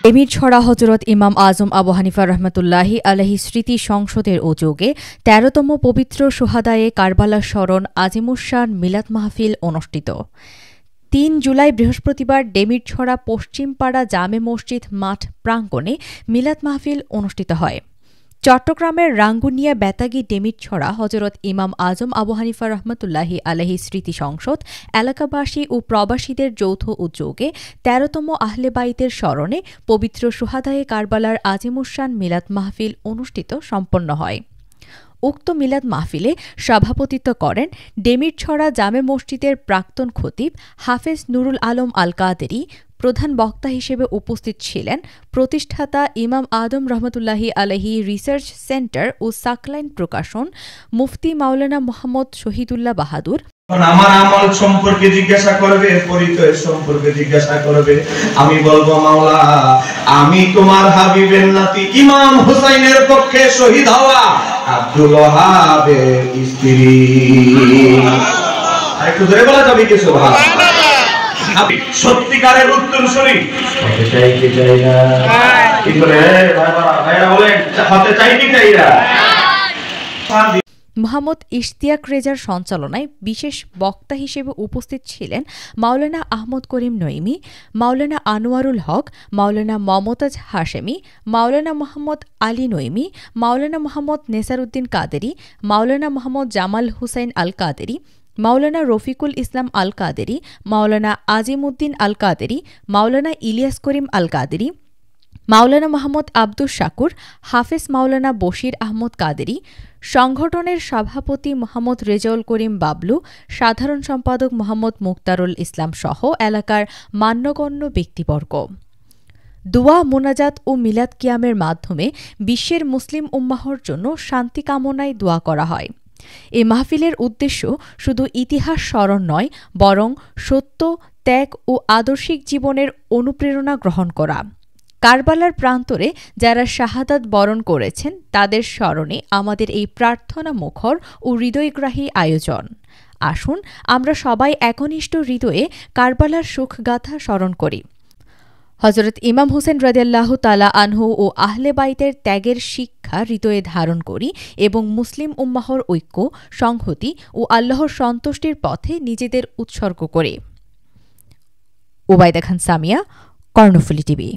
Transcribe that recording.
এমিরছড়া হজরত ইমাম আজম আবু হানিফা রহমতুল্লাহি আলাইহি স্মৃতি সংসদের উদ্যোগে ১৩তম পবিত্র শুহাদায়ে কারবালা স্মরণ আজিমুশান মিলাদ মাহফিল অনুষ্ঠিত। ৩ জুলাই বৃহস্পতিবার ডেমিরছড়া পশ্চিমপাড়া জামে মসজিদ মাঠ প্রাঙ্গণে মিলাদ মাহফিল অনুষ্ঠিত হয়। চট্টগ্রামের রাঙ্গুনিয়া বেতাগী ডেমিরছড়া হজরত ইমাম আজম আবু হানিফা রহমতুল্লাহি আলাইহি স্মৃতি সংসদ এলাকাবাসী ও প্রবাসীদের যৌথ উদ্যোগে ১৩তম আহলে বাইতের স্মরণে পবিত্র শুহাদায়ে কারবালার আজিমুশান মিলাদ মাহফিল অনুষ্ঠিত সম্পন্ন হয়। উক্ত মিলাদ মাহফিলে সভাপতিত্ব করেন ডেমিরছড়া জামে মসজিদের প্রাক্তন খতিব হাফেজ নুরুল আলম আল কাদেরী। প্রধান বক্তা হিসেবে উপস্থিত ছিলেন প্রতিষ্ঠাতা ইমাম আদম রহমতুল্লাহি আলাইহি রিসার্চ সেন্টার ও সাকলাইন প্রকাশন মুফতি মাওলানা মোহাম্মদ শহীদুল্লাহ বাহাদুর। আমার আমল সম্পর্কে জিজ্ঞাসা করবে, পরিচয় সম্পর্কে জিজ্ঞাসা করবে। আমি বলবো, মাওলা, আমি তোমার হাবিবের নাতি ইমাম হুসাইনের পক্ষে শহীদ হওয়া আব্দুল ওয়াহাবের স্ত্রী। আরেকটু ধরে বলা যাবে কি? সুবহানাল্লাহ। সত্যিকারের উত্তরসূরি হতে চাই কি চাই না? কি বলে ভাইরা বলেন, হতে চাই কি চাই না? মোহাম্মদ ইশতিয়াক রেজার সঞ্চালনায় বিশেষ বক্তা হিসেবে উপস্থিত ছিলেন মাওলানা আহমদ করিম নঈমী, মাওলানা আনোয়ারুল হক, মাওলানা মমতাজ হাশেমি, মাওলানা মোহাম্মদ আলী নঈমী, মাওলানা মোহাম্মদ নেসারউদ্দিন কাদেরী, মাওলানা মোহাম্মদ জামাল হুসাইন আল কাদেরী, মাওলানা রফিকুল ইসলাম আল কাদেরী, মাওলানা আজিমউদ্দিন আল কাদেরী, মাওলানা ইলিয়াস করিম আল কাদেরী, মাওলানা মোহাম্মদ আব্দুস শাকুর, হাফেজ মাওলানা বশির আহমদ কাদেরী, সংগঠনের সভাপতি মোহাম্মদ রেজাউল করিম বাবলু, সাধারণ সম্পাদক মোহাম্মদ মুক্তারুল ইসলাম সহ এলাকার মান্যগণ্য ব্যক্তিবর্গ। দোয়া, মোনাজাত ও মিলাদ কিয়ামের মাধ্যমে বিশ্বের মুসলিম উম্মাহর জন্য শান্তি কামনায় দোয়া করা হয়। এ মাহফিলের উদ্দেশ্য শুধু ইতিহাস স্মরণ নয়, বরং সত্য, ত্যাগ ও আদর্শিক জীবনের অনুপ্রেরণা গ্রহণ করা। কারবালার প্রান্তরে যারা শাহাদাত বরণ করেছেন তাদের স্মরণে আমাদের এই প্রার্থনা মুখর ও হৃদয়গ্রাহী আয়োজন। আসুন আমরা সবাই একনিষ্ঠ হৃদয়ে কারবালার সুখগাথা স্মরণ করি। হজরত ইমাম হুসেন রাদিয়াল্লাহু তাআলা আনহু ও আহলে বাইতের ত্যাগের শিক্ষা হৃদয়ে ধারণ করি এবং মুসলিম উম্মাহর ঐক্য, সংহতি ও আল্লাহর সন্তুষ্টির পথে নিজেদের উৎসর্গ করি। উবাইদা খান সামিয়া, কর্ণফুলী টিভি।